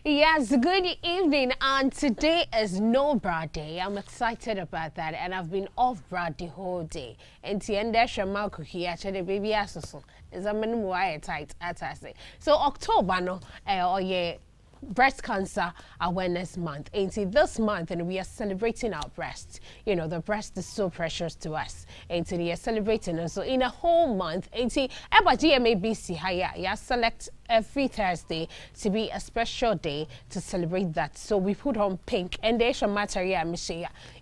Yes, good evening, and today is no bra day. I'm excited about that, and I've been off bra the whole day. And the end there, Shamalku here, actually, baby, aso is a minimum tight at I say. So October, no, or yeah. Breast Cancer Awareness Month. And see, this month, and we are celebrating our breasts. You know, the breast is so precious to us. And so we are celebrating. And so in a whole month, and see, about GMABC, yeah, select every Thursday to be a special day to celebrate that. So we put on pink, and there's a material,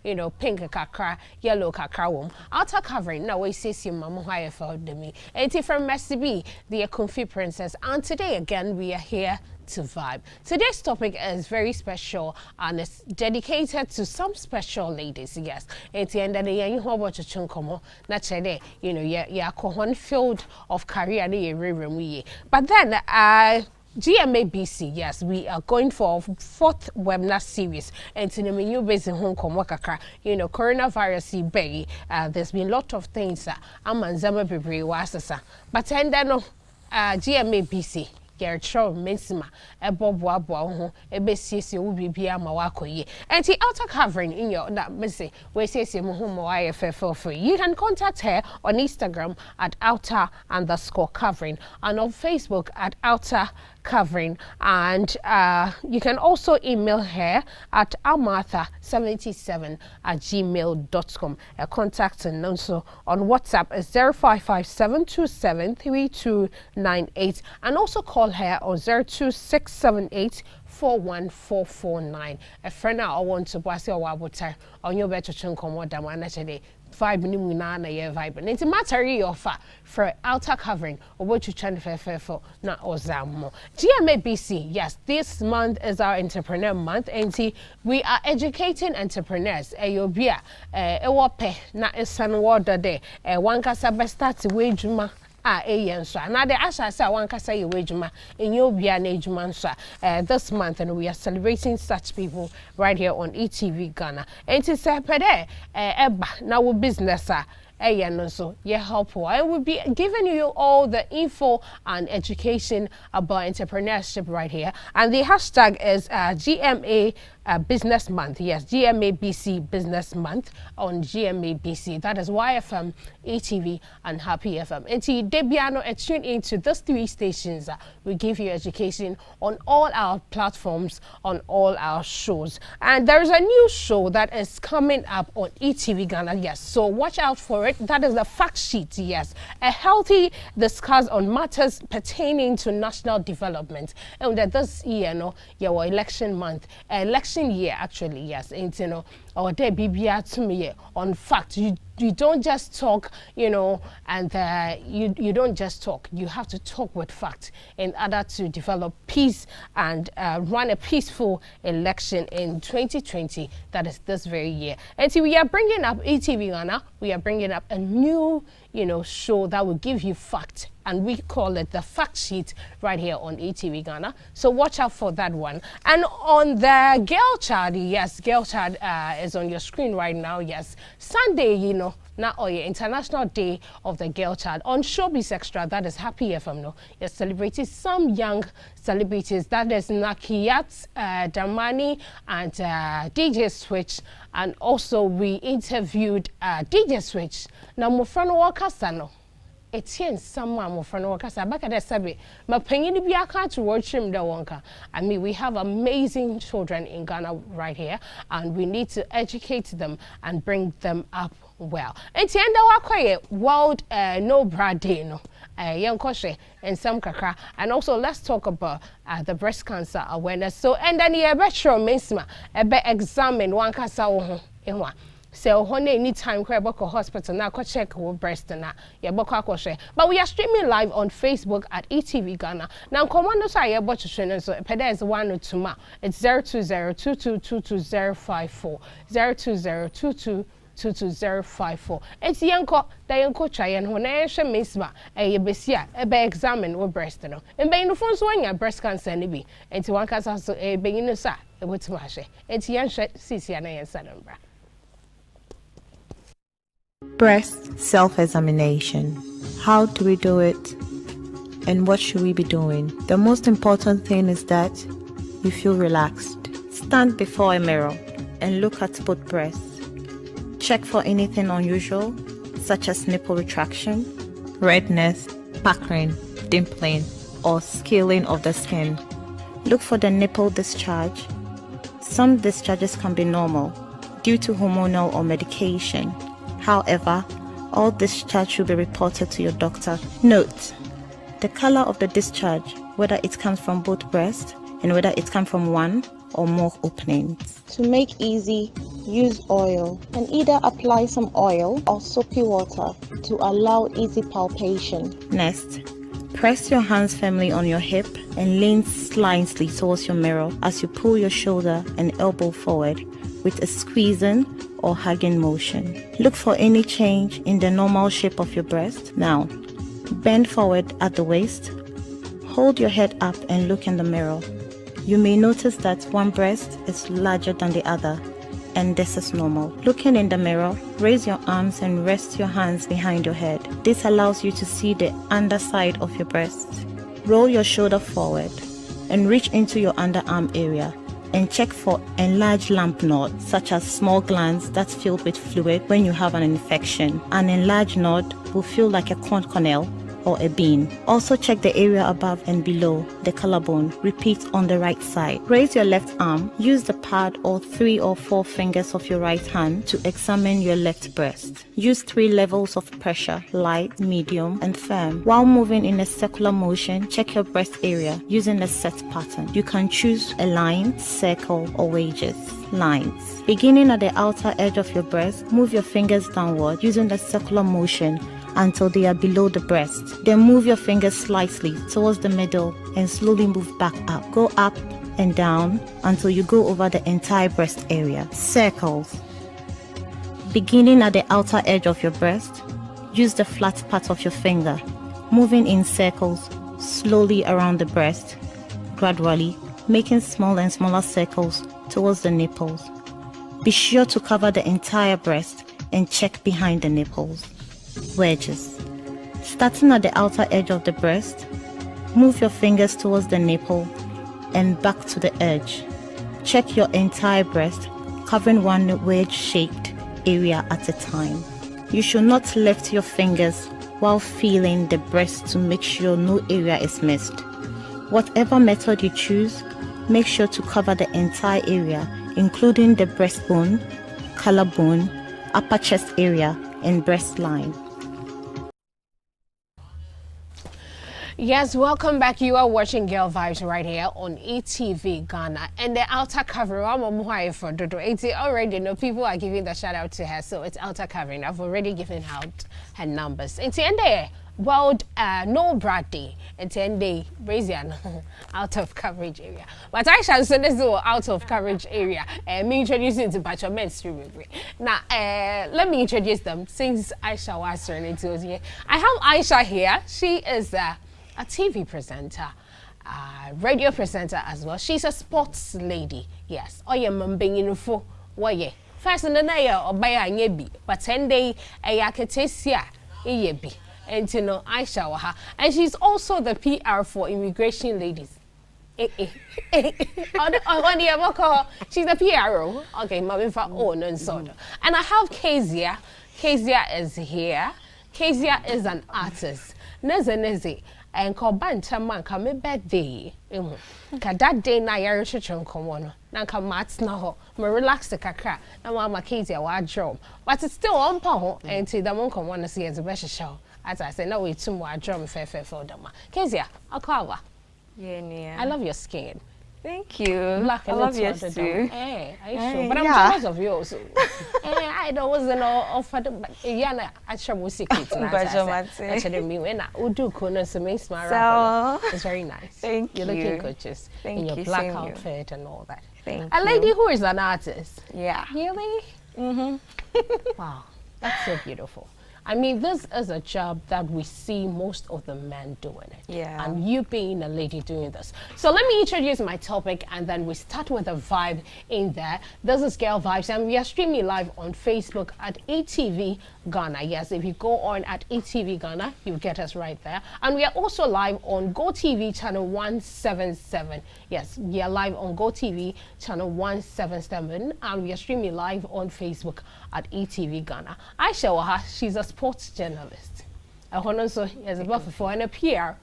you know, pink kakra, yellow kakra. Outer covering, now we see some mama higher for me. And from Mercy B, the Comfy Princess. And today again, we are here to vibe. Today's topic is very special and it's dedicated to some special ladies. Yes, at the end of the year, you have what you come naturally, you know, you're one field of career, but then GMABC, yes, we are going for a 4th webinar series. And in the new base in Hong Kong, you know, coronavirus, there's been a lot of things. But then, GMABC. Gertrude Mensima, a bob wabo, a bessie will be Mawakoye. And the outer covering in your that messy, where says IFF for you can contact her on Instagram at outer_covering and on Facebook at outer covering, and you can also email her at amartha77@gmail.com. Contact and also on WhatsApp is 0557273298, and also call her on 026784149. A friend I want to pass your water on your better chunkom damana today. Vibe na ye vibe. And it's a matter offer for outer covering or what you trying to for na ozamo. GMABC, yes, this month is our entrepreneur month, and see we are educating entrepreneurs. Eyobia, ewope na esan water day. One kasa best start wage so now the asha say one can say wejuma in your biana this month, and we are celebrating such people right here on eTVGhana. And it's a pede now business so yeah, helpful. I will be giving you all the info and education about entrepreneurship right here, and the hashtag is GMA Business Month. Yes, GMABC Business Month on GMABC. That is YFM, eTV, and Happy FM. And Debiano, tune into those 3 stations. We give you education on all our platforms, on all our shows. And there is a new show that is coming up on eTVGhana. Yes, so watch out for it. That is the fact sheet. Yes, a healthy discuss on matters pertaining to national development. And that this year, your election month, election year actually, yes, and you know, or there BBR to me on fact. You don't just talk, you know, and you don't just talk. You have to talk with fact in order to develop peace and run a peaceful election in 2020. That is this very year. And so we are bringing up eTVGhana. We are bringing up a new, you know, show that will give you fact, and we call it the fact sheet right here on eTVGhana. So watch out for that one. And on the Girl Child, yes, Girl Child is on your screen right now. Yes, Sunday, you know, now International Day of the Girl Child on Showbiz Extra. That is Happy FM. No, you're celebrating some young celebrities. That is Nakiyat, Damani, and DJ Switch. And also we interviewed DJ Switch. Now, Mufrano Wakasano. Etienne someone more from Wakasa back at the Sabi. My penny be a car to watch him the wonka. I mean, we have amazing children in Ghana right here, and we need to educate them and bring them up well. And the end of our world no bra day, no. Young Koshe and some kakra. And also let's talk about the breast cancer awareness. So and then you better mesma examine one kasa in one. So honey anytime we go to hospital now go check our breast na ye boko share. But we are streaming live on Facebook at eTVGhana. Now commando so ye botch training so peda is 102 ma. It's 020222054 020222054. It's yanko da yanko try and when I share mesma ye besia e be examine our breast no. And be no phone so anya breast cancer ni bi. Enti one cancer so e be no sa e botima hye. Enti yan hye sisi na yan sanambra. Breast self-examination. How do we do it? And what should we be doing? The most important thing is that you feel relaxed. Stand before a mirror and look at both breasts. Check for anything unusual, such as nipple retraction, redness, puckering, dimpling, or scaling of the skin. Look for the nipple discharge. Some discharges can be normal due to hormonal or medication. However, all discharge should be reported to your doctor. Note: the color of the discharge, whether it comes from both breasts and whether it comes from one or more openings. To make easy, use oil and either apply some oil or soapy water to allow easy palpation. Next, press your hands firmly on your hip and lean slightly towards your mirror as you pull your shoulder and elbow forward with a squeezing or hugging motion. Look for any change in the normal shape of your breast. Now, bend forward at the waist. Hold your head up and look in the mirror. You may notice that one breast is larger than the other, and this is normal. Looking in the mirror, raise your arms and rest your hands behind your head. This allows you to see the underside of your breast. Roll your shoulder forward and reach into your underarm area and check for enlarged lymph nodes, such as small glands that's filled with fluid when you have an infection. An enlarged node will feel like a corn kernel or a bean. Also check the area above and below the collarbone. Repeat on the right side. Raise your left arm. Use the pad or 3 or 4 fingers of your right hand to examine your left breast. Use 3 levels of pressure: light, medium, and firm. While moving in a circular motion, check your breast area using a set pattern. You can choose a line, circle, or wedges. Lines. Beginning at the outer edge of your breast, move your fingers downward using the circular motion until they are below the breast. Then move your fingers slightly towards the middle and slowly move back up. Go up and down until you go over the entire breast area. Circles. Beginning at the outer edge of your breast, use the flat part of your finger, moving in circles slowly around the breast, gradually making small and smaller circles towards the nipples. Be sure to cover the entire breast and check behind the nipples. Wedges. Starting at the outer edge of the breast, move your fingers towards the nipple and back to the edge. Check your entire breast, covering one wedge-shaped area at a time. You should not lift your fingers while feeling the breast to make sure no area is missed. Whatever method you choose, make sure to cover the entire area, including the breastbone, collarbone, upper chest area, and breast line. Yes, welcome back. You are watching Girl Vibes right here on eTV Ghana. And the outer covering, I'm for Dodo. It's already know people are giving the shout out to her, so it's outer covering. I've already given out her numbers. It's the end there. World no Brad Day. It's the end day. Raise your out of coverage area. But I shall say this out of coverage area. Me introducing to Bachelor mainstream. Now, let me introduce them since Aisha was turning to us here. I have Aisha here. She is a TV presenter, radio presenter as well. She's a sports lady. Yes. Oh yeah, mambing info. What yeah. First in the night or buy a nyebi, but 10 day a yaketesia yebi. And you know, Aisha waha. And she's also the PR for immigration ladies. She's the PRO. Okay, mami for own and so on. And I have Kezia. Kezia is here. Kezia is an artist. Neze. And Kobanta man come birthday. Ka that day na yare chichon komono. Na ka mats na ho. Me relax the kakra. Na mama Kezia wa drum. But it's still on pa and see the mon come wanna see as a best show. As I say, no way too more drum fair for them. Kezia, I'll cover. Yeah, I love your skin. Thank you. Black I love yours too. Hey, are you sure? But I'm jealous of yours. I don't wasn't offered, but Yana, I shall will see it. Actually, me when I would do corners to make smile. It's very nice. Thank you. You're looking gorgeous. Thank you. In your black outfit and all that. Thank you. A lady who is an artist. Yeah. Really? Mm-hmm. Wow, that's so beautiful. I mean, this is a job that we see most of the men doing it. Yeah. And you being a lady doing this. So let me introduce my topic and then we start with a vibe in there. This is Girl Vibes and we are streaming live on Facebook at eTVGhana. Yes, if you go on at eTVGhana, you'll get us right there. And we are also live on GoTV channel 177. Yes, we are live on GoTV channel 177 and we are streaming live on Facebook at eTVGhana. Aisha Waha, she's a sports journalist. Also, as a buffer for and a PR.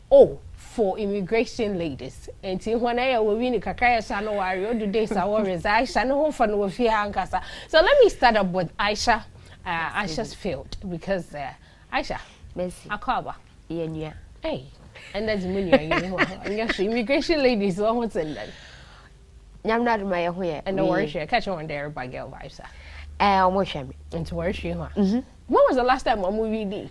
Oh, for immigration ladies. And when I will win a kakaya shano warrior, do days I will resign, shano for no fear ankasa. So let me start up with Aisha, Aisha's field, because Aisha, Messi. Akaba. Yeah. Hey, and that's money. Immigration ladies, what's in that? I'm not my way. And the worship, catch on there by Girl Vibes. Almost. And to worship. When was the last time a movie did?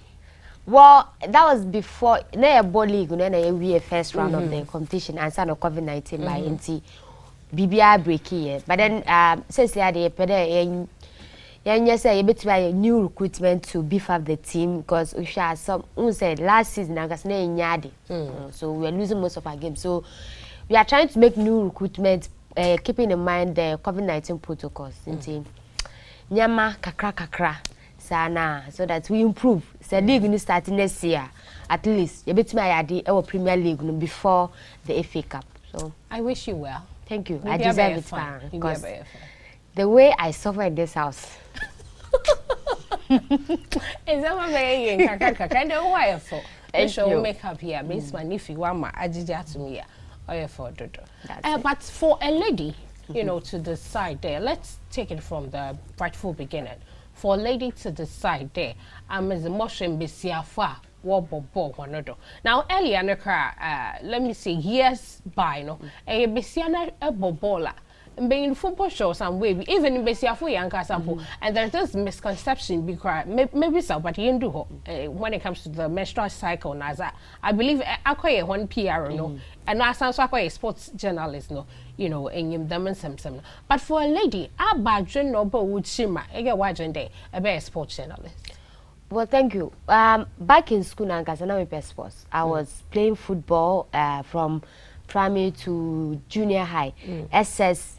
Well, that was before na ball league we first round of the competition and son of COVID-19 by NT BBI break here. But then since they had say a new recruitment to beef up the team because we share some said last season I guess so we are losing most of our games. So we are trying to make new recruitment keeping in mind the COVID-19 protocols. Nyama kakra sana so that we improve. The league will start next year. At least you bet me our Premier League before the FA Cup. So I wish you well. Thank you. I deserve it fine because the way I suffer in this house. Is that what very kind of why for? I shall make up here. Miss my nephew, one my ajija to me. Oh, for Dodo. But for a lady, you know, to decide there, let's take it from the rightful beginning. For a lady to decide there, I'm as a motion be siafa, wobble, now, earlier, let me see, years by no, a besiana a bobola. Being football shows and way, even in Bessiafu Yanka sample, and there's this misconception because maybe so, but you do when it comes to the menstrual cycle, Naza. I believe I quite one PR, no, and I sound so quite a sports journalist, no, you know, and them and some. But for a lady, I badge no but would shimmer, I get watching day, a bear sports journalist. Well, thank you. Back in school, I sports. I was playing football from primary to junior high, SS.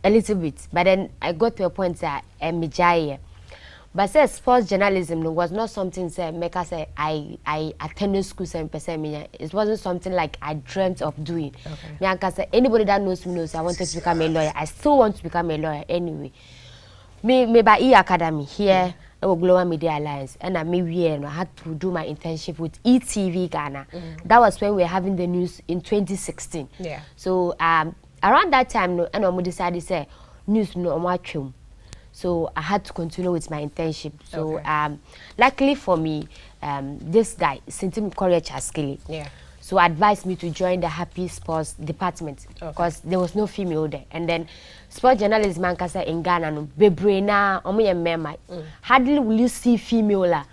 A little bit, but then I got to a point that but say sports journalism was not something say make us say I attended school 7%. It wasn't something like I dreamt of doing. Okay. Anybody that knows me knows I wanted to become a lawyer. I still want to become a lawyer anyway. Me by Academy here at Global Media Alliance, and I had to do my internship with eTVGhana. That was when we were having the news in 2016. Yeah. So around that time, no, and I decided to say news no much. So I had to continue with my internship. So luckily for me, this guy sent him courage Askili. Yeah. So advised me to join the Happy Sports department because there was no female there. And then sports journalism in Ghana no bebrena member. Hardly will you see female la.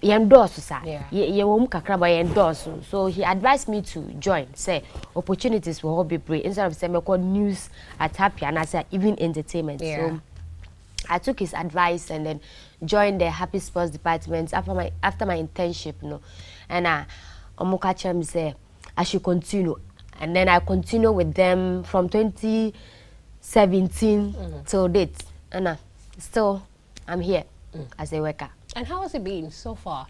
Endorse sa endorse. So he advised me to join. Say opportunities will be great instead of saying news at Happy and I said even entertainment. So I took his advice and then joined the Happy Sports department after my internship, and Omukachem said I should continue, and then I continue with them from 2017 till date, and still I'm here as a worker. And how has it been so far?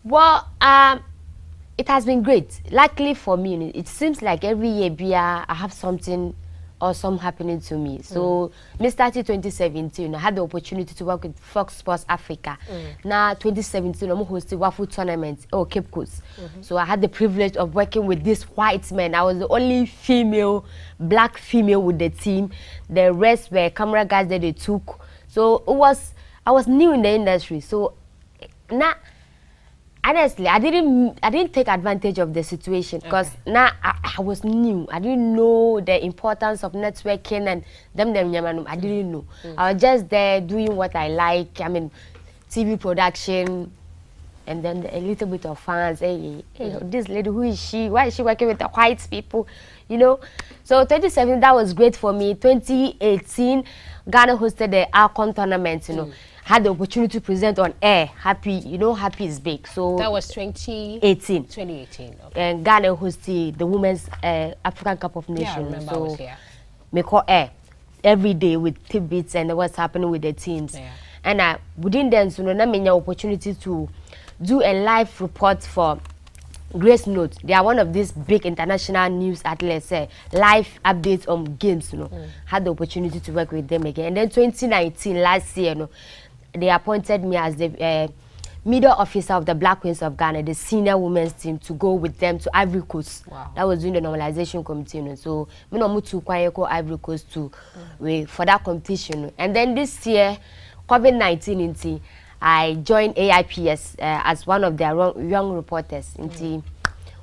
Well, it has been great. Luckily for me, it seems like every year I have something awesome happening to me. So, me started 2017. I had the opportunity to work with Fox Sports Africa. Now, 2017, I'm hosting Waffle tournament Cape Coast. So I had the privilege of working with these white men. I was the only black female with the team. The rest were camera guys that they took. So I was new in the industry. So now, honestly, I didn't take advantage of the situation because now I was new. I didn't know the importance of networking and them. I didn't know. I was just there doing what I like. I mean, TV production, and then a little bit of fans. Hey, this lady, who is she? Why is she working with the white people? You know. So 2017, that was great for me. 2018, Ghana hosted the Alcon tournament. had the opportunity to present on air. Happy, you know, Happy is big. So that was 2018. 2018. Okay. And Ghana hosted the Women's African Cup of Nations. Yeah, I remember so I was here. Me call air every day with tidbits and what's happening with the teams. Yeah. And within then, so no, I opportunity to do a live report for Grace Note. They are one of these big international news outlets. Live updates on games. You know, had the opportunity to work with them again. And then 2019, last year, you know, they appointed me as the media officer of the Black Queens of Ghana, the senior women's team, to go with them to Ivory Coast. Wow. That was during the normalization committee. You know, so me no to Ivory Coast to for that competition. And then this year, COVID-19 I joined AIPS as one of their young reporters.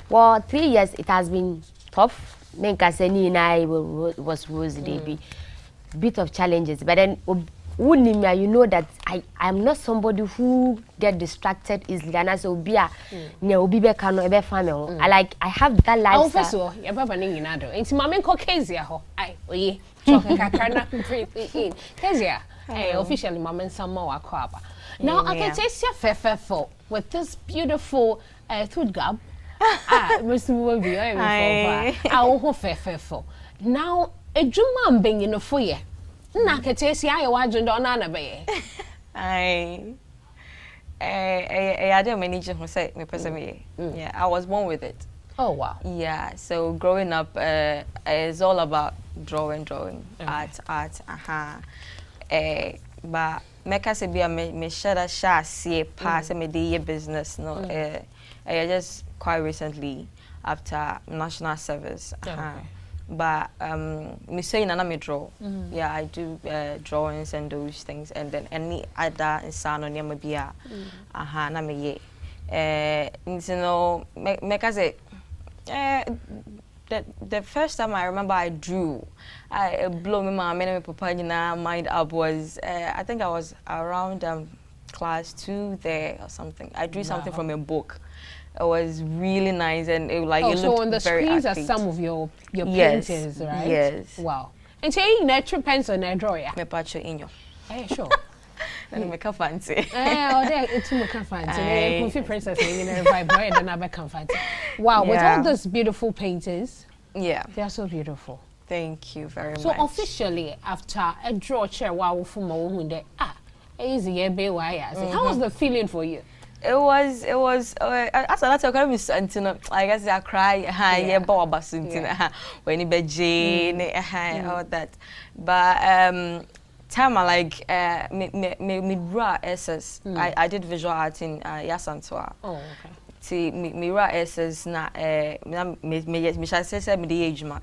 Well, 3 years it has been tough. Menkaseni and I was rosy, baby. Bit of challenges, but then you know that I'm not somebody who get distracted easily. And I say, I have that lifestyle. First of all, you're Baba Ninginado. It's Mamma Kezia. Oye, chocolate cacana, pretty in. Kezia, officially, Mamma Samoa Quaba. Now, I can taste your fefefo with this beautiful tooth gum. Mr. Wobi, I will fefefo. Now, a Juman being in a foyer. Na can taste your watch and on Annabe. I had a manager who said me personally. Yeah, I was born with it. Oh, wow. Yeah, so growing up, it's all about drawing, art, but meka se bia me share see pass me the business no I just quite recently after national service but me say na me draw yeah I do drawings and those things and then any other insan on yama bia na me ye you know meka say the first time I remember I drew, I blew me my papa mind up was I think I was around class 2 there or something. I drew something from a book. It was really nice and it like it so looked on the very screens accurate. are some of your paintings, right? Yes. Wow. And so you natural pencil and draw ya. Me pacho inyo. Sure. And me ka fancy. It's me ka fancy. Coffee princess in a vibrate and I can fancy. Wow, with all those beautiful paintings. Yeah. They are so beautiful. Thank you very much. So officially after a draw chair wow from my woman easy how was the feeling for you? It was as a lot of times I guess I cry when you beje all that but time I like me draw SS I did visual art in Yasantoa. Oh, okay. See me draw SS na me shall say me the age ma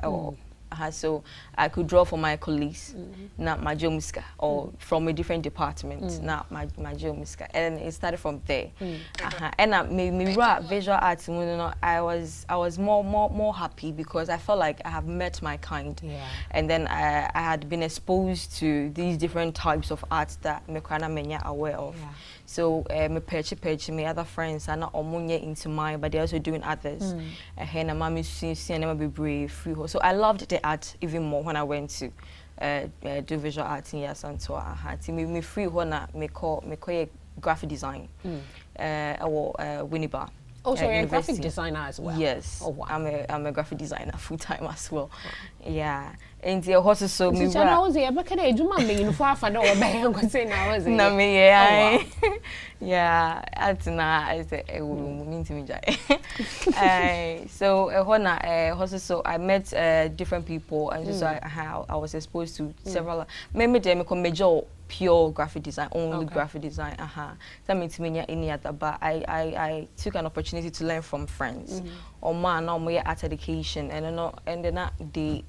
so I could draw for my colleagues, not my geomuska, or from a different department, not my geomuska, and it started from there. And me write visual arts. You know, I was more happy because I felt like I have met my kind, and then I had been exposed to these different types of arts that me kana menya aware of. So me perch me other friends are not omunye into mine, but they're also doing others. And I'm never be brave free. So I loved the art even more when I went to do visual art in Yasantoa. I had me free when me call graphic design. Winneba. Oh, so you're a graphic designer as well? Yes. Oh, wow. I'm a graphic designer full time as well. Yeah. And the horse is so me. I was here, but can I do my main for a no me, yeah. Yeah, that's not I say it will mean to me. So so I met different people and just how I was exposed to several maybe they come major pure graphic design, only graphic design. That means me any other, but I took an opportunity to learn from friends. Or man, no more art education, and then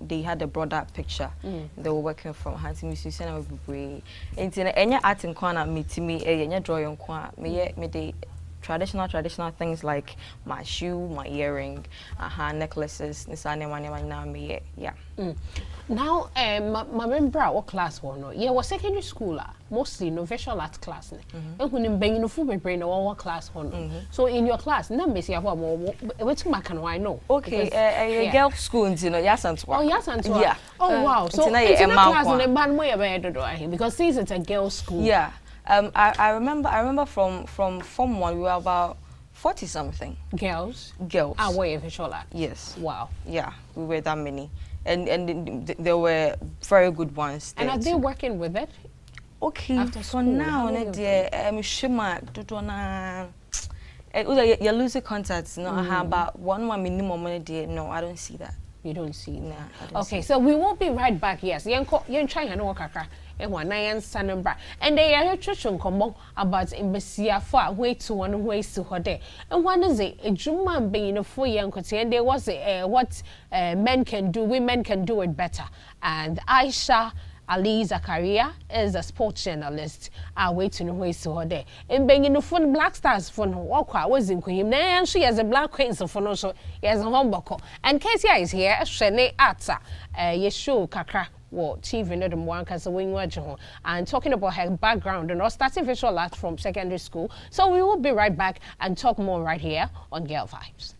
they had a broader picture. They were working from hands musician and we and any art in corner me to me any drawing corner me the traditional things like my shoe, my earring, necklaces, yeah. Now, my member what class one? Yeah, was secondary school mostly no visual art class. And when you bring no food brain or class one. So in your class, na me see what's my can I know? Okay, a girl school in Yasantoa. Oh, Yasantoa. Yeah. Oh wow. So it's in a class in a bad way because since it's a girls' school. Yeah. I remember from Form 1 we were about 40 something girls. Ah, wait, official act. Yes. Wow. Yeah, we were that many, and there were very good ones. And are they working with it? Okay. After for school, now, Shima, you lose the contacts. No, but one minimum money there. No, I don't see that. You don't see that. Nah, okay, so we will be right back. Yes, you're trying to know kakra. And they are trying to about embassy for way to one way to her day. And one is a Juman being a 4 young and there was what men can do, women can do it better. And Aisha Ali Zakaria is a sports journalist. Waiting ways to her day. And being in the phone Black Stars phone walk was in Queen. And she has a black queen so for also he has a humbucker. And Kesia is here, Shene Atsa, Yeshu Kakra. What TV no dem wan kasa when you and talking about her background and all starting visual art from secondary school. So we will be right back and talk more right here on Girl Vibes.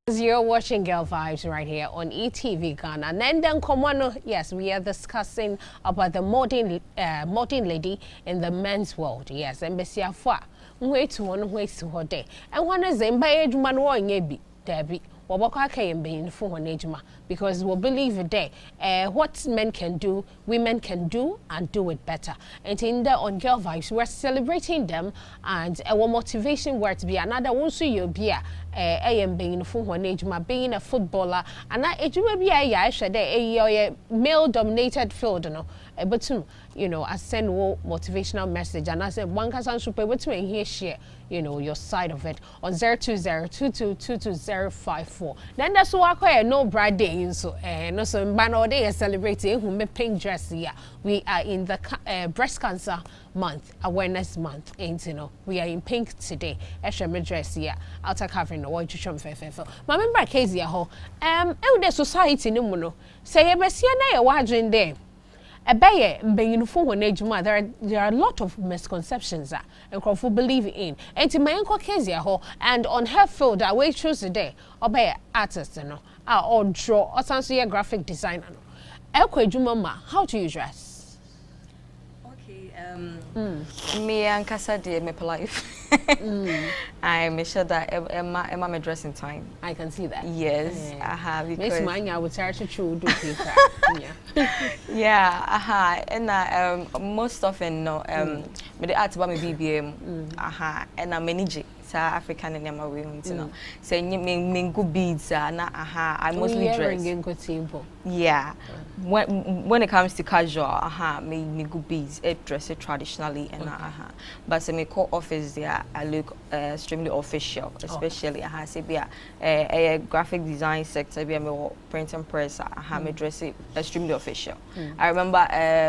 You're watching Girl Vibes right here on eTVGhana. And then come on, yes, we are discussing about the modern lady in the men's world. Yes, and Bessia Fa, way to one way to her day. And one is in by age man war in Debbie. Because we believe today what men can do, women can do and do it better. And in the on Girl Vibes, we're celebrating them and our motivation word to be another one so you'll be being a footballer and a male dominated field, but you know, I send motivational message and I said one can super but to here share, you know, your side of it on 02022222054. Then that's why I call no bride day so no so banner day celebrating who me pink dress here. We are in the breast cancer month, awareness month, ain't you know. We are in pink today. Extra me dress here. Outer covering the white chum fefe. My member case here ho. The society no mono. Say you be see na ya wadrin there. There are a lot of misconceptions that and Crawford believe in. And in my uncle case and on her field, I will choose today or by artist, or draw or some graphic designer. How do you dress? Me and Casa de me life. I make sure that Emma me dress in time. I can see that. Yes, because Miss Mine, I would try to do yeah, and most often no me the art about me BBM and I manage South African and Yama women, you know. Say me good beads I mostly dress. Yeah. When it comes to casual, me good beads, dress it traditionally and but say me call office there I look extremely official, especially say be a graphic design sector be me print and press me dress it extremely official. I remember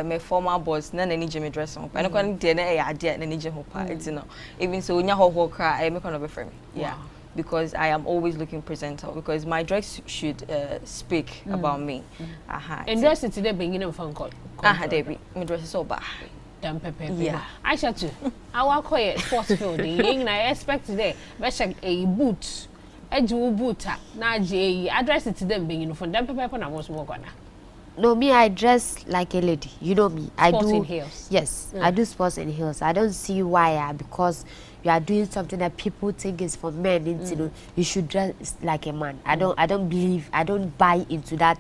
my former boss na any me dress up. I no can dey na idea na any hopa, you know. Even so nya ho cry I make on over for me. Yeah. Because I am always looking presentable because my dress should speak about me. And dress it today being in phone call. Debbie, my dress is so bad. Damn pepper. Yeah. I shall too. I will call it sports field. I expect today. But a boot, a jewel boot. Now, I dress it to them being in phone. Damn pepper, and I was more gonna. No, me, I dress like a lady. You know me. I sports do in heels. Yes, I do sports in heels. I don't see why because you are doing something that people think is for men. You know, you should dress like a man. I don't believe. I don't buy into that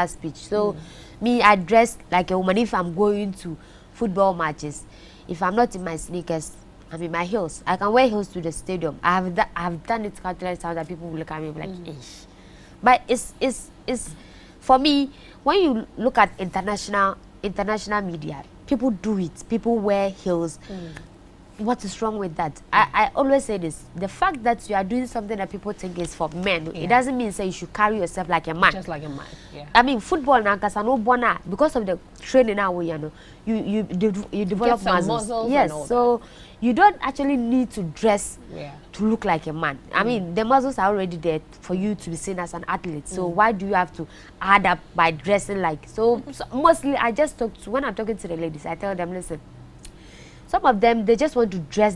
speech. So, me, I dress like a woman. If I'm going to football matches, if I'm not in my sneakers, I'm in my heels. I can wear heels to the stadium. I have done it countless times that people will look at me like, ish. But it's for me. When you look at international media, people do it. People wear heels. What is wrong with that? I always say this. The fact that you are doing something that people think is for men, it doesn't mean say you should carry yourself like a man. Just like a man, yeah. I mean, football now, because of the training now, you develop muscles. Yes, so you don't actually need to dress to look like a man. I mean, the muscles are already there for you to be seen as an athlete. So why do you have to add up by dressing like? So mostly, I just when I'm talking to the ladies, I tell them, listen. Some of them, they just want to dress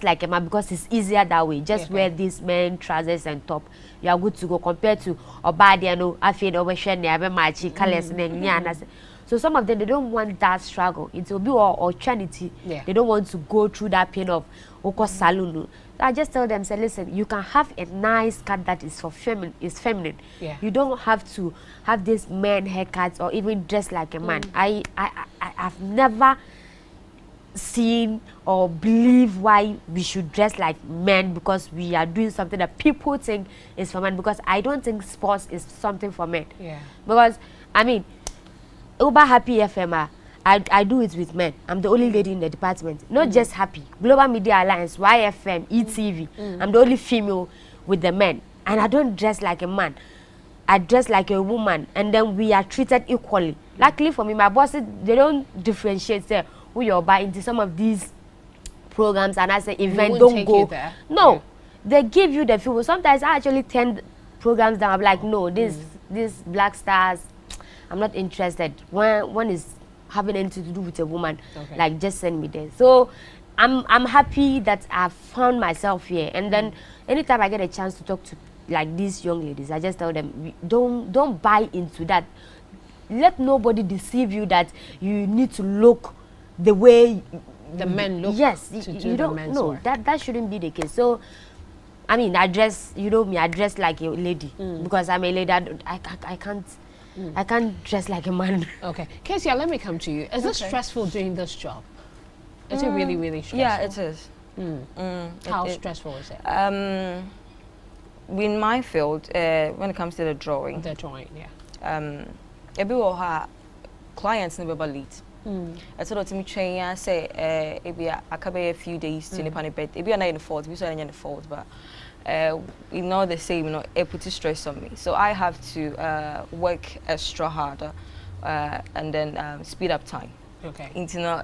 like a man because it's easier that way. Just wear these men trousers and top. You are good to go compared to Obadiano, I feel over Shani, I machi colors and So some of them, they don't want that struggle. It will be or trinity. Yeah. They don't want to go through that pain of salon. So I just tell them, say, listen, you can have a nice cut that is for feminine. Yeah. You don't have to have this man haircuts or even dress like a man. I've never seen or believe why we should dress like men because we are doing something that people think is for men, because I don't think sports is something for men. Yeah. Because I mean, Uber Happy FM, I do it with men. I'm the only lady in the department. Not just Happy. Global Media Alliance, YFM, eTV. I'm the only female with the men. And I don't dress like a man. I dress like a woman. And then we are treated equally. Luckily for me, my bosses, they don't differentiate say, who you're buying into some of these programs. And I say, event, don't go. No. Yeah. They give you the feel. Sometimes I actually turn programs down. I'm like, no, this Black Stars, I'm not interested. One is having anything to do with a woman, like just send me there. So I'm happy that I've found myself here. And then anytime I get a chance to talk to like these young ladies, I just tell them, don't buy into that. Let nobody deceive you that you need to look the way the men look. Yes, to you don't. No, that shouldn't be the case. So I mean, I dress, you know me, I dress like a lady because I'm a lady. I can't dress like a man. Okay, Casey, let me come to you. Is it stressful doing this job? Is it really, really stressful? Yeah, it is. How stressful is it? In my field, when it comes to the drawing. The drawing, yeah. Clients never late. I told me train. I say, I can be a few days to the bed. If you're not in the fault, we in the fault, but you know the same. You know, it puts stress on me. So I have to work extra harder and then speed up time. Okay. You know,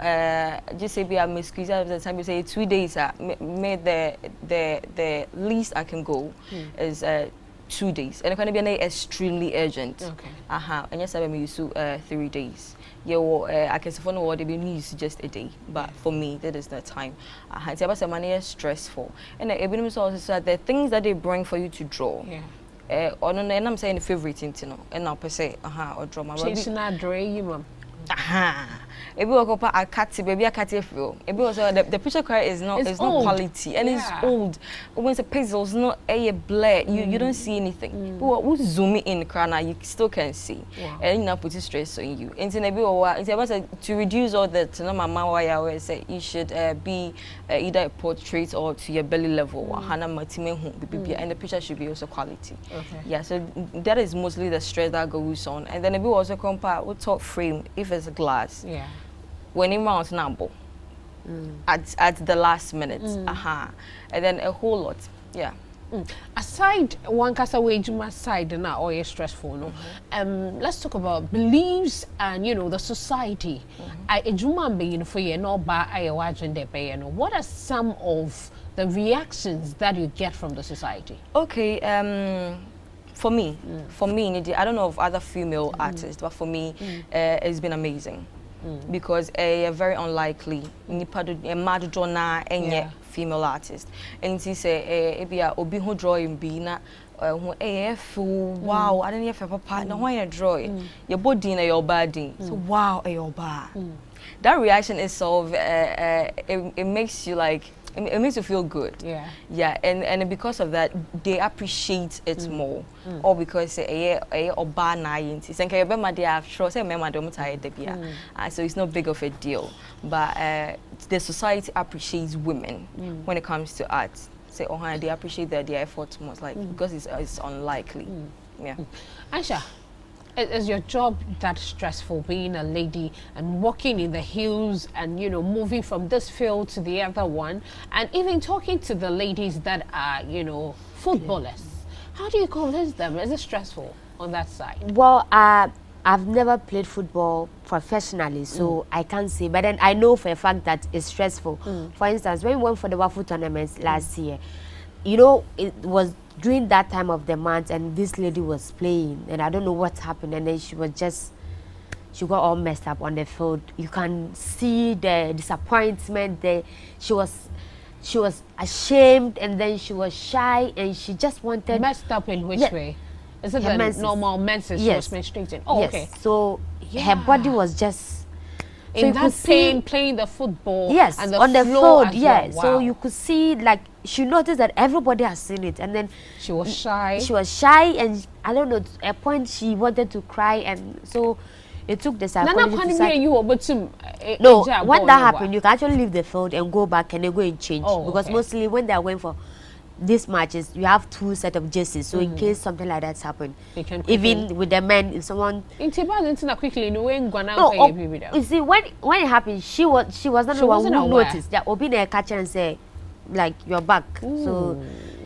just say I may squeeze out of the time. You say 2 days. Made the least I can go is 2 days, and it's going to be extremely urgent. Okay. And yes, I'm used to 3 days. Yeah, I can say for no what they need just a day, but for me that is not time. It's about money is stressful, and also said the things that they bring for you to draw. Yeah. And I'm saying the favorite thing, you know, and I'll say, or draw my. Chasing that drawing, you mum. If we go a cat, baby, a cat feel. If we also the picture card is not not quality and it's old. When the pixels not a blur, you don't see anything. But we zoom in crana, you still can see. And you now put it stress on you. And it's about to reduce all that. No, my mama, I always say you should be either a portrait or to your belly level. And the picture should be also quality. Okay. Yeah, so that is mostly the stress that goes on. And then if we also compare with top frame, if it's glass. Yeah. When it mounts number at the last minute, and then a whole lot, yeah. Aside one kasa wage side now or is stressful, no. Let's talk about beliefs and the society. What are some of the reactions that you get from the society? Okay, for me, I don't know of other female artists, but for me, it's been amazing. Because a very unlikely female artist, and she say obi who drawing be na wow, I don't know papa no why you drawing your body na your body so wow your bar. That reaction itself it makes you like it makes you feel good. Yeah, and because of that they appreciate it more. Or because oba na yinti senka your bema dey have sure say mema dey tired dey so it's not big of a deal, but the society appreciates women when it comes to art. Say they appreciate their efforts most, like because it's unlikely. Yeah. Aisha, is your job that stressful, being a lady and walking in the hills and moving from this field to the other one, and even talking to the ladies that are footballers? How do you convince them? Is it stressful on that side? Well, I've never played football professionally, so I can't say, but then I know for a fact that it's stressful. For instance, when we went for the Waffle tournament last year, it was during that time of the month, and this lady was playing, and I don't know what happened, and then she got all messed up on the field. You can see the disappointment there. She was ashamed, and then she was shy, and she just wanted... Messed up in which way? Is it her the menses. normal menses? Yes. She was menstruating. Oh, yes. okay. So her body was just in you that could pain, see, playing the football. yes, and the on the floor field, as yeah. well. Wow. So you could see, like, she noticed that everybody has seen it, and then she was shy. She was shy, and I don't know, at a point she wanted to cry, and so it took the psychologist to say, no, when that happened, you can actually leave the field and go back and then go and change. Because mostly when they are going for these matches, you have 2 sets of jerseys, so in case something like that's happened, even with the men, if someone quickly, you see, when it happened, she was not the one who noticed that Obina catch her and say, like, you're back. So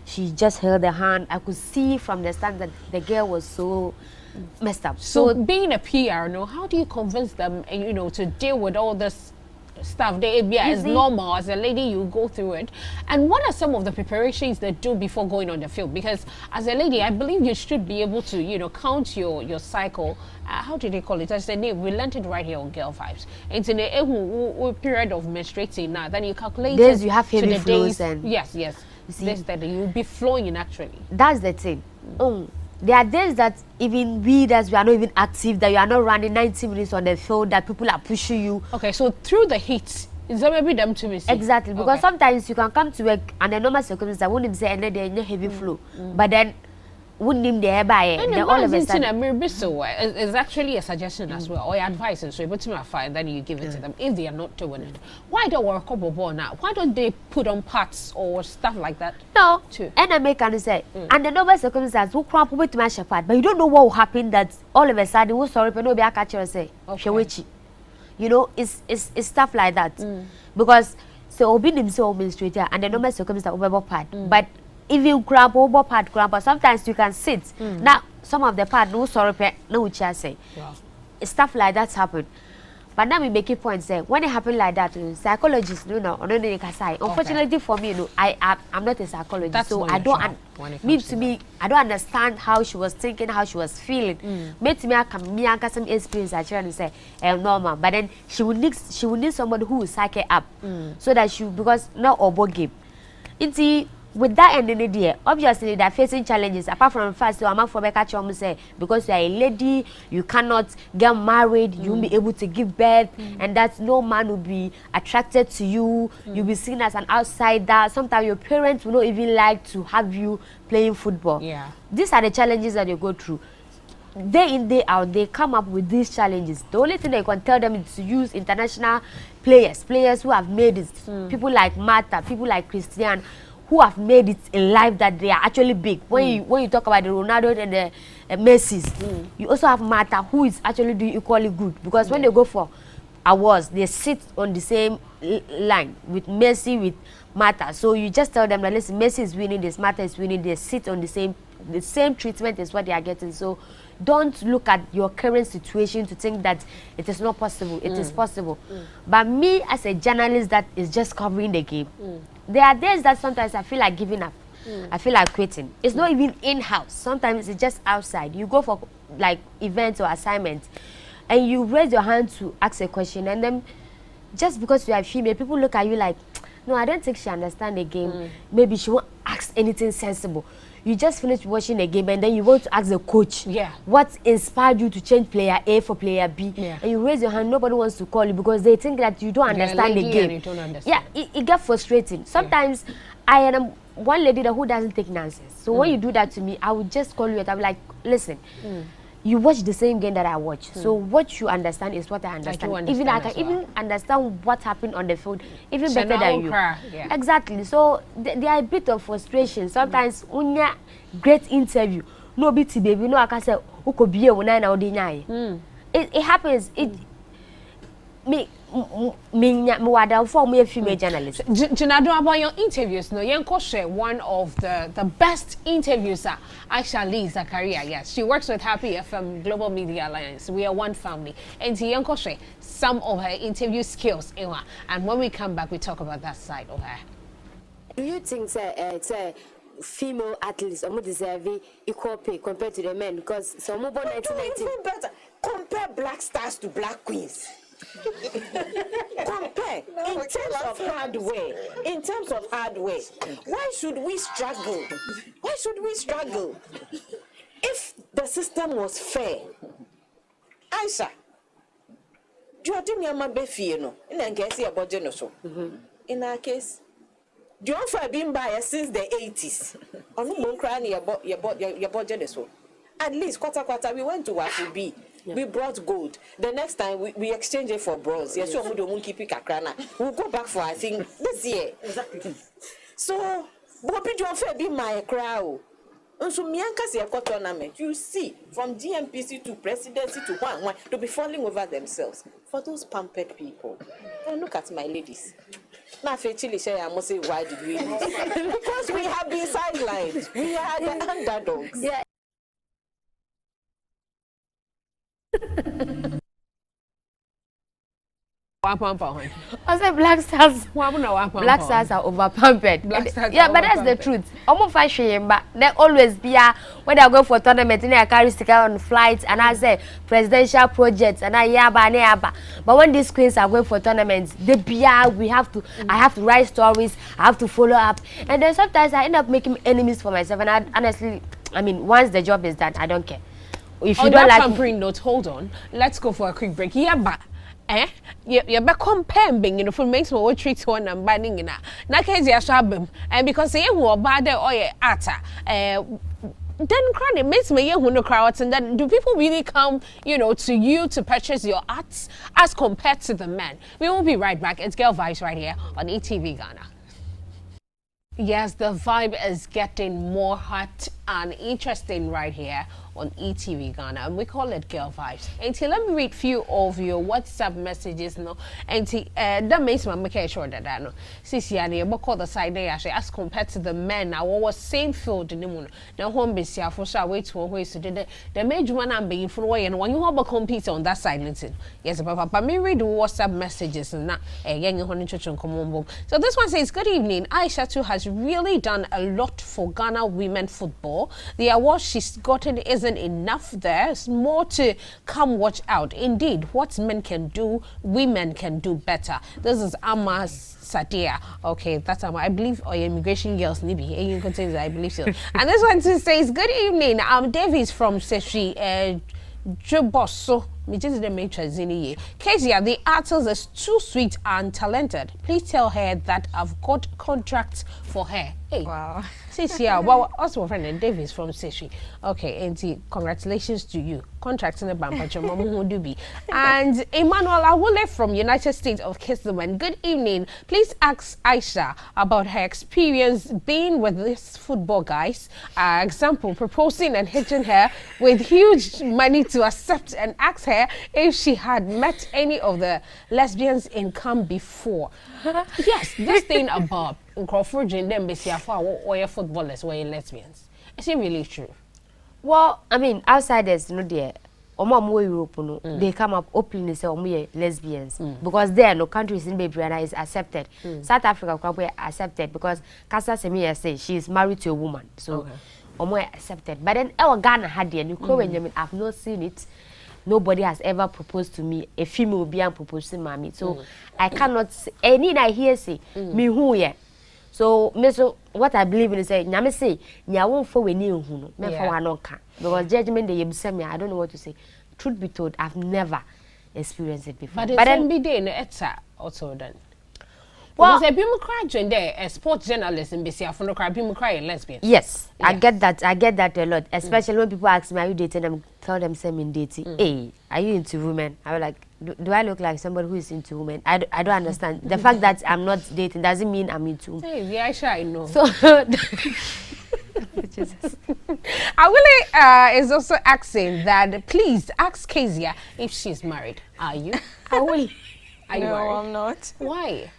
she just held the hand. I could see from the stand that the girl was so messed up. So being a PR, how do you convince them, to deal with all this stuff? It's normal as a lady, you go through it. And what are some of the preparations they do before going on the field? Because as a lady, I believe you should be able to count your cycle. How do they call it? As a name, we learned it right here on Girl Vibes. It's in a period of menstruating now. Then you calculate days you have heavy flows, and yes. You see, that you'll be flowing actually. That's the thing. There are days that even we are not even active, that you are not running 90 minutes on the field, that people are pushing you. Okay, so through the heat, is there maybe them to miss? Exactly, because sometimes you can come to work and the normal circumstances, I wouldn't say any heavy flow, but then wouldn't name the airby, and then all of a sudden it's actually a suggestion as well, or advice, and so you put to my fire and then you give it to them if they are not doing it. Why don't work up a now? Why don't they put on pads or stuff like that? No, too. And I make and say, and the normal circumstances will crump with my shepherd, but you don't know what will happen that all of a sudden will sorry, but no be a catcher and say, it's stuff like that, because so obeying himself administrator and the normal circumstances will be pad, but even grab over pad grab, sometimes you can sit. Now some of the pad no sorry no say. Stuff like that happen. But now we make a point say when it happen like that, psychologists unfortunately for me, I'm not a psychologist. That's so I don't I don't understand how she was thinking, how she was feeling. Made me some experience I try to say normal. But then she would need somebody who will psych her up so that because now obo game. With that end in the day, obviously they're facing challenges. Apart from first, so I'm for Becca say because you are a lady, you cannot get married, you won't be able to give birth, and that no man will be attracted to you. You'll be seen as an outsider. Sometimes your parents will not even like to have you playing football. Yeah, these are the challenges that you go through. Day in, day out, they come up with these challenges. The only thing they can tell them is to use international players who have made it. People like Martha, people like Christian, who have made it in life that they are actually big. When you talk about the Ronaldo and the Messi's, you also have Martha, who is actually doing equally good. Because when they go for awards, they sit on the same line with Messi, with Martha. So you just tell them that listen, Messi is winning this, Martha is winning. They sit on the same treatment is what they are getting. So don't look at your current situation to think that it is not possible. It is possible. But me as a journalist that is just covering the game, there are days that sometimes I feel like giving up. I feel like quitting. It's not even in-house. Sometimes it's just outside. You go for like events or assignments and you raise your hand to ask a question, and then just because you are female, people look at you like, no, I don't think she understands the game. Maybe she won't ask anything sensible. You just finished watching the game and then you want to ask the coach what inspired you to change player A for player B, and you raise your hand. Nobody wants to call you because they think that you don't understand the game. You don't understand. It gets frustrating. Sometimes I am one lady who doesn't take nonsense. So when you do that to me, I would just call you and I'm like, listen, you watch the same game that I watch. So what you understand is what I understand. Even I can even understand what happened on the field even better than you. Exactly. So there are a bit of frustration. Sometimes when you great interview, no BT baby, no I can say uko biye wona na odi it happens. Me wada for me a female journalist. Jinado, about your interviews, no, Yanko share one of the best interviews Aisha Lee Zakaria. Yes, she works with Happy FM Global Media Alliance. We are one family. And Yanko share some of her interview skills, and when we come back, we talk about that side of her. Do you think female athletes are more deserving equal pay compared to the men? Because some more 1990 better. Compare black stars to black queens. Compare in terms of hard work. Why should we struggle? If the system was fair. Aisha, do you think your man be fear no? In a case, your budget no so. In our case, do you have been by since the 80s? On no more crying your budget is so. At least quarter we went to Wafubi. We brought gold. The next time we exchange it for bronze. Yes, we don't keep it kakrana. We'll go back for I think this year. Exactly. So, Bobby John Fair be my crowd. And so Mianka see a tournament. You see, from GMPC to presidency to one to be falling over themselves. For those pampered people. And look at my ladies. Now, Chili say I must say, why did we lose? Because we have been sidelined. We are the underdogs. Yeah. I say Black Stars. Black Stars are over pampered. Yeah, but that's the truth. Almost 5 shame, but they always be when they go for tournament, they carry sticker on flights and I say presidential projects and I yaba. But when these queens are going for tournaments, they be we have to. I have to write stories. I have to follow up, and then sometimes I end up making enemies for myself. And I honestly, I mean, once the job is done, I don't care. If you don't like pampering note, hold on. Let's go for a quick break. Yeah, but you're back comparing, you know, for makes more treats one and banning in na case you shabem and because you were bad or ye ata then crying it makes me who no crowds and then do people really come, you know, to you to purchase your arts as compared to the men? We will be right back. It's Girl Vibes right here on eTVGhana. Yes, the vibe is getting more hot and interesting right here on eTVGhana, and we call it Girl Vibes. And let me read few of your WhatsApp messages no. And that makes me make sure that I know. Sisi ani ebo call the side there actually as compared to the men now was same field in the moon. Now home be sia for sure wait to way so the major one I'm being for way and when you have a compete on that side listen. Yes, but me read the WhatsApp messages and na so this one says, good evening. Aisha too has really done a lot for Ghana women football. The award she's gotten isn't enough. There's more to come. Watch out. Indeed, what men can do, women can do better. This is Amma Sadia. Okay, that's Amma. I believe immigration girls nibi. You contains I believe so. And this one says, good evening. I'm Davies from Seshi Jobosso. Me just the matrix in here. Kezia, the artist is too sweet and talented. Please tell her that I've got contracts for her. Hey. Wow. Sisia, well, also friend Davis from Seshi. Okay, and congratulations to you. Contracts in the Bampacho Mamu and Emmanuel Awole from United States of Kisleman. Good evening. Please ask Aisha about her experience being with these football guys. Example, proposing and hitting her with huge money to accept and ask her if she had met any of the lesbians in camp before. Yes, this thing about Crawford and them or footballers were lesbians. Is it really true? Well, I mean, outsiders, you know, there, Europe, no, they come up openly say lesbians because there no countries in Baby is accepted. South Africa probably accepted because Casa Semia say she is married to a woman, so accepted. But then our Ghana had the and I've not seen it. Nobody has ever proposed to me. A female will be proposing mommy. So I cannot say any I hear say me who yet. So what I believe in is say nyame say nya won for we ni hu no me for wa no ka because judgment dey yebisa me I don't know what to say. Truth be told, I've never experienced it before. But then be there in the also then. Well, because people cry during there, a sports journalist in BC, from the cry, people cry lesbian. Yes, I get that a lot. Especially when people ask me, are you dating them? Tell them, say, I'm dating. Hey, are you into women? I was like, do I look like somebody who is into women? I don't understand. The fact that I'm not dating doesn't mean I'm into women. Hey, yeah, sure, I know. So, Jesus. Awile is also asking that please ask Kezia if she's married. Are you? Awile, are you married? No, I'm not. Why?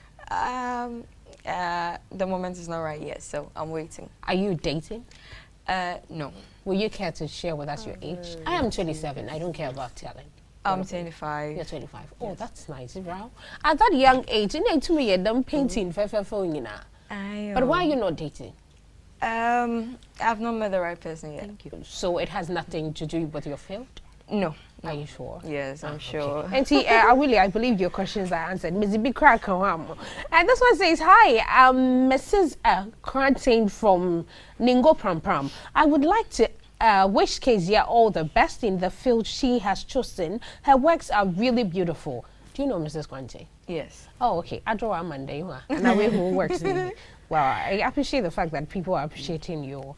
The moment is not right yet, so I'm waiting. Are you dating? No. Will you care to share with us your age? I am 27. I don't care about talent. I'm 25. You're 25. Oh, yes. That's nice, wow. At that young age, you need to me a dumb painting But why are you not dating? I've not met the right person yet. Thank you. So it has nothing to do with your field? No. Are you sure? Yes, I'm sure. Okay. And see, I believe your questions are answered. And this one says, hi, Mrs. Crantain from Ningo Pram Pram. I would like to wish Kezia all the best in the field she has chosen. Her works are really beautiful. Do you know Mrs. Quante? Yes. Oh, okay. I draw a Monday. And I way who works. Well, I appreciate the fact that people are appreciating your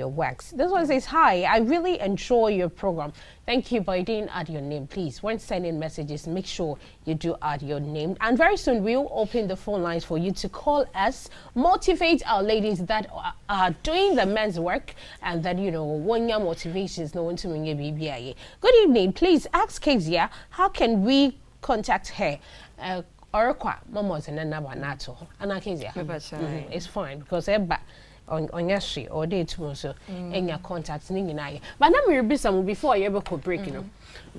works. This one says, hi, I really enjoy your program. Thank you. But you didn't add your name, please. When sending messages, make sure you do add your name. And very soon, we'll open the phone lines for you to call us, motivate our ladies that are doing the men's work, and that, when your motivation is no one to bring a BBI. Good evening. Please ask Kezia, how can we contact her? It's fine because on your street or day tomorrow, so in your contacts, but now we'll be some before you ever could break,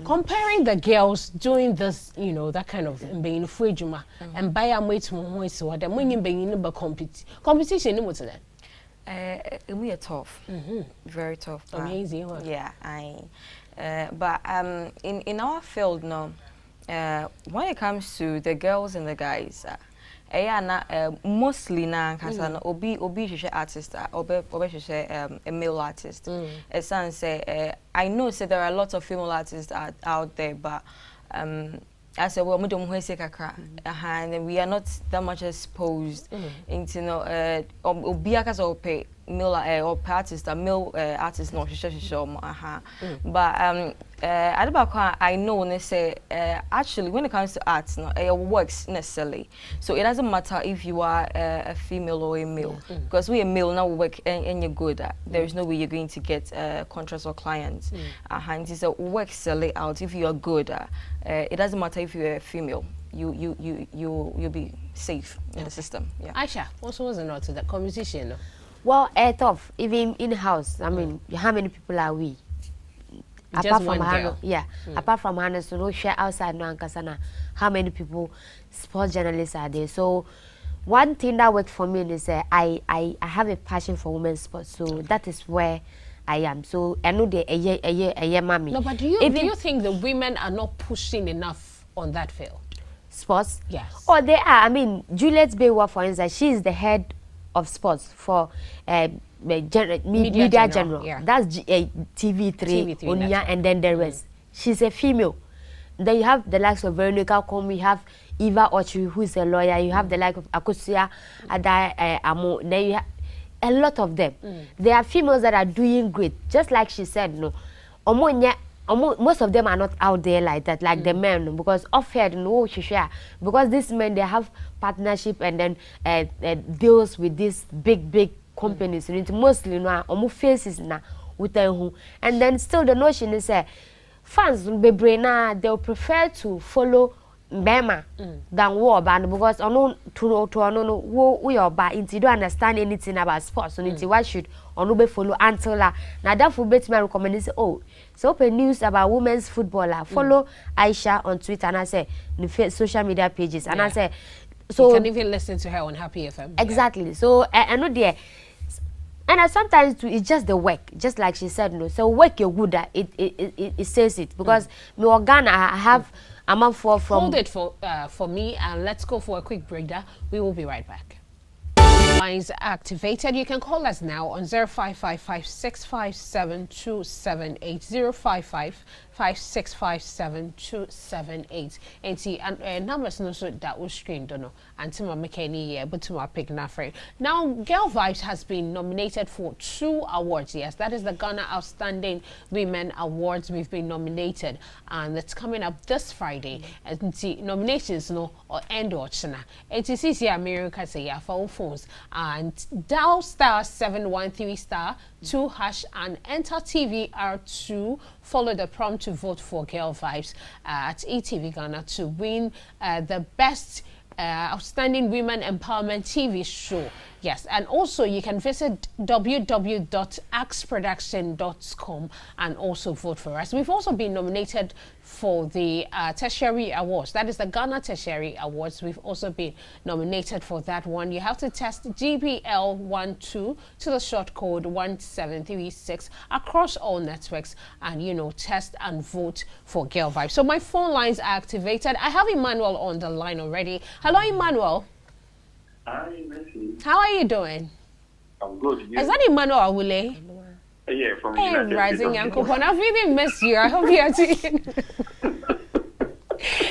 comparing the girls doing this, that kind of being free juma and buy a way to so that when you being in competition, what's that? We are tough, very tough. Amazing, yeah. But in our field now, when it comes to the girls and the guys. Mostly na kasana obi artist a male artist. I know there are lots of female artists out there, but I said well and we are not that much exposed into obi akaso male or artist male artist no but I know when they say actually when it comes to art it works necessarily, so it doesn't matter if you are a female or a male, because we are male now work and you're good at, there is no way you're going to get contracts or clients and it's a work selling out if you are good at it doesn't matter if you're a female, you'll be safe in the system. Aisha, also was not to the conversation. Well, tough. Even in house, I mean, how many people are we? Apart from Hannah, apart from Hannah, so no share outside no Ankasana. How many people, sports journalists are there? So one thing that worked for me is I have a passion for women's sports, so that is where I am. So I know a year, mommy. No, but do you think the women are not pushing enough on that field? Sports? Yes. Oh, they are. I mean, Juliet Baywa, for instance, she is the head of sports for media general. Yeah. That's TV3, Onya, and then the rest. She's a female. Then you have the likes of Veronica Kom, you have Eva Ochi, who is a lawyer, you have the like of Akosia Ada Amo, then you have a lot of them. There are females that are doing great, just like she said, no. Most of them are not out there like that, like the men, because off-head, no, because these men, they have partnership and then deals with these big companies. And mostly, no, faces na with them, and then still the notion is fans be braina, they'll prefer to follow Bema than war band, because no we are bad into don't understand anything about sports, so why should be follow until now that for bet me recommend say so open news about women's footballer follow Aisha on Twitter, and I say the social media pages, and I say so you can even listen to her on Happy FM. Exactly. So I know there. And sometimes it's just the work, just like she said, no. So work you're good at it says it, because me Ghana I have I'm up for from. Hold it for me, and let's go for a quick break there. We will be right back. Lines activated. You can call us now on 0555 657 278 055 5657 and numbers no so that was screen don't know until my mechanic but to my pick na frame. Now Girl Vibes has been nominated for 2 awards. Yes, that is the Ghana Outstanding Women Awards. We've been nominated, and it's coming up this Friday. And see nominations no or end or china. It is easy America say yeah for phones and dial *713*2# and enter TVR2. Follow the prompt to vote for Girl Vibes at eTVGhana to win the best outstanding women empowerment TV show. Yes, and also you can visit www.axproduction.com and also vote for us. We've also been nominated for the Tertiary Awards. That is the Ghana Tertiary Awards. We've also been nominated for that one. You have to test GBL12 to the short code 1736 across all networks and, test and vote for Girl Vibes. So my phone lines are activated. I have Emmanuel on the line already. Hello, Emmanuel. Hi, Messi. How are you doing? I'm good. You? Is that Emmanuel Awule? Yeah, from Hey, United Rising States of Uncle Juan, I've really missed you. I hope you're doing.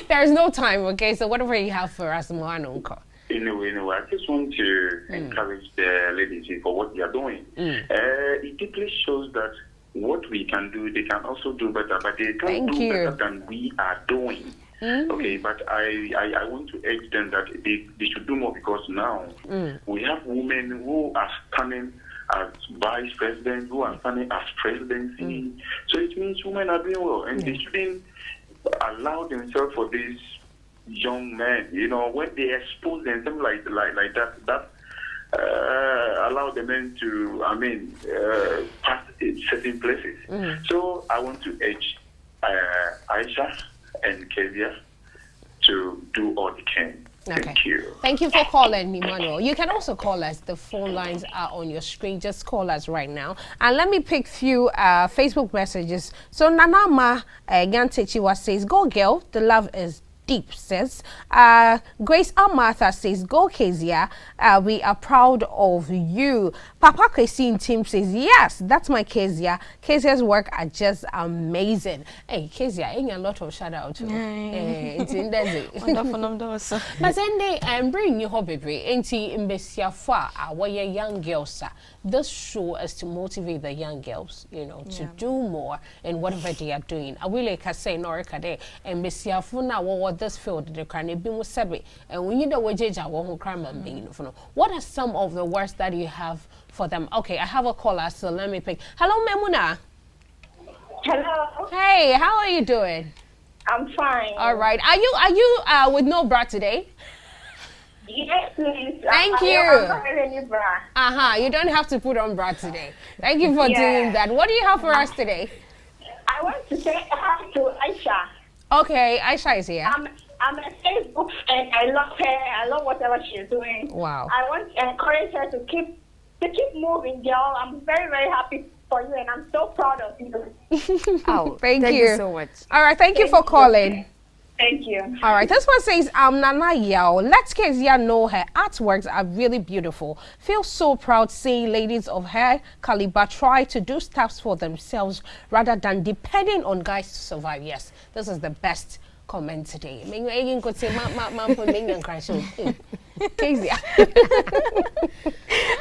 There's no time, okay? So whatever you have for us, Moanunko. Anyway, I just want to encourage the ladies for what they are doing. It deeply shows that what we can do, they can also do better, but they can't do better than we are doing. Okay, but I want to urge them that they should do more, because now we have women who are standing as vice president, who are standing as presidency. So it means women are doing well, and they shouldn't allow themselves for these young men. You know, when they expose themselves like that, allow the men to, pass in certain places. So I want to urge Aisha and Kezia to do all they can. Okay. Thank you. Thank you for calling, Emmanuel. You can also call us. The phone lines are on your screen. Just call us right now. And let me pick few Facebook messages. So Nanama Gantechiwa says, "Go girl, the love is deep," says. Grace Amartha says, "Go Kezia, we are proud of you." Papa Christine Tim says, "Yes, that's my Kezia. Kezia's work are just amazing." Hey, Kezia, ain't a lot of shout out to it's in there. Wonderful. But then they bring you hobby enti imbesia fa our young girls. This show is to motivate the young girls, you know, to do more in whatever they are doing. I will like I say Norika de imbesia fu na what this field they can be more sabi. And when you know what jaja won't crime and being what are some of the words that you have for them? Okay, I have a caller, so let me pick. Hello, Memuna. Hello. Hey, how are you doing? I'm fine. All right. Are you with no bra today? Yes, please. Thank you. I'm not wearing any bra. You don't have to put on bra today. Thank you for doing that. What do you have for us today? I want to say hi to Aisha. Okay, Aisha is here. I'm a Facebook fan. I love her. I love whatever she's doing. Wow. I want to encourage her to keep moving, girl. I'm very, very happy for you, and I'm so proud of you. Oh, thank you so much. All right, thank you for calling. Thank you. All right, this one says, Nana Yao. Let Kezia know her artworks are really beautiful. Feel so proud seeing ladies of her caliber try to do stuff for themselves rather than depending on guys to survive. Yes, this is the best comment today. Kezia.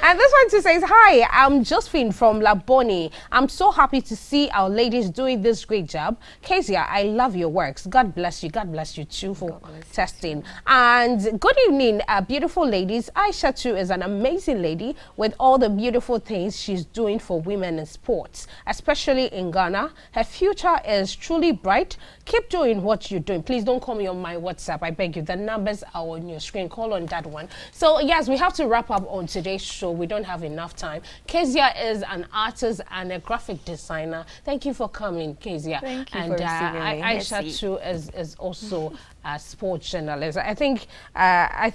And this one too says, "Hi, I'm Josephine from Laboni. I'm so happy to see our ladies doing this great job. Kezia, I love your works. God bless you. God bless you too for testing. And good evening, beautiful ladies. Aisha too is an amazing lady with all the beautiful things she's doing for women in sports, especially in Ghana. Her future is truly bright. Keep doing what you're doing. Please don't call me on my WhatsApp. I beg you. The numbers are on your screen. Call on that one." So yes, we have to wrap up on today's show. We don't have enough time. Kezia is an artist and a graphic designer. Thank you for coming, Kezia. Thank you and for receiving me. Aisha too is also a sports journalist. I think I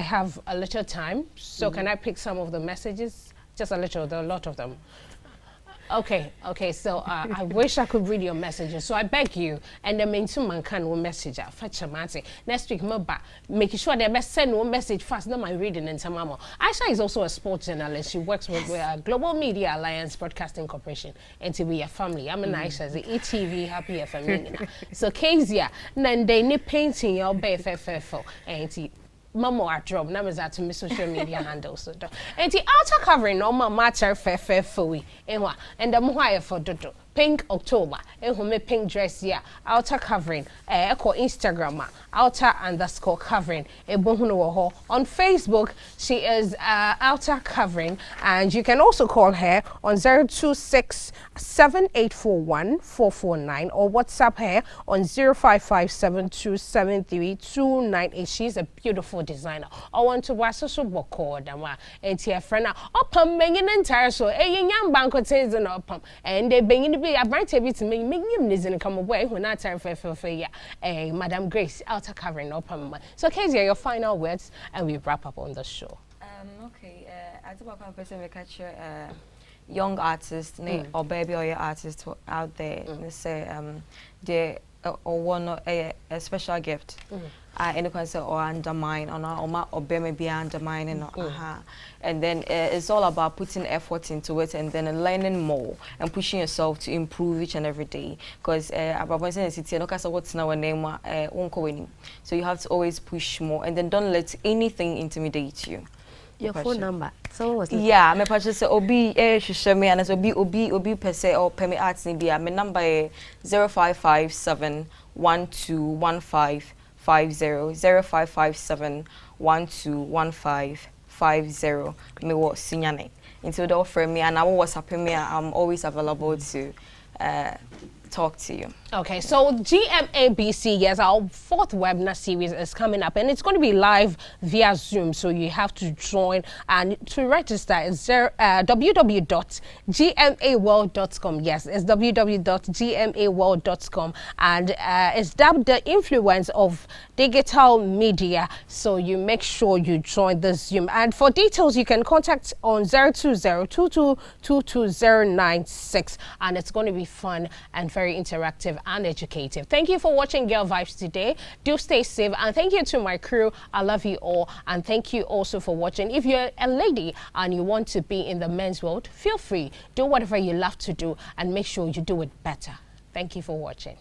have a little time. So can I pick some of the messages? Just a little, there are a lot of them. Okay. So I wish I could read your messages. So I beg you, and the main two man can one message. Fetch a mate. Next week, making sure they best send one message fast. Now my reading and Tamamo. Aisha is also a sports journalist. She works with Global Media Alliance Broadcasting Corporation, NTV family. I'm an Aisha, the eTV Happy FM. So Kezia, then they need painting your BFFFO and Mama wardrobe na meza to my social media handles so and the outer covering no matter fe and the mohaya for dodo pink October me pink dress here outer covering echo Instagram outer_covering on Facebook. She is outer covering, and you can also call her on 02678414449 or WhatsApp her on 0557273298. She's a beautiful designer. I want to watch so boko dama and tia friend opam mengin entire so young banko says an opam and they bring in be a bright to make him listen come away when I tell Madam Grace outer covering opam. So Kezia, your final words and we wrap up on the show. Okay, as a person we catch young artists or baby or your artists out there, they say or one a special gift. And can say or undermine or be undermining and then it's all about putting effort into it and then learning more and pushing yourself to improve each and every day, because what's now a name so you have to always push more and then don't let anything intimidate you. Your phone number. Someone was yeah, my purchase say obi show me and obi per se or per me arts ni bia. My number is 0557 1215 50 0557 1215 me what sinyane until they offer me and I will WhatsApp me. I'm always available to talk to you. Okay, so GMABC, yes, our 4th webinar series is coming up and it's going to be live via Zoom, so you have to join, and to register is www.gmaworld.com. Yes, it's www.gmaworld.com, and it's dubbed the influence of digital media, so you make sure you join the Zoom. And for details, you can contact on 020-2222-096, and it's going to be fun and very interactive and educative. Thank you for watching Girl Vibes today. Do stay safe, and thank you to my crew. I love you all, and thank you also for watching. If you're a lady and you want to be in the men's world, feel free. Do whatever you love to do and make sure you do it better. Thank you for watching.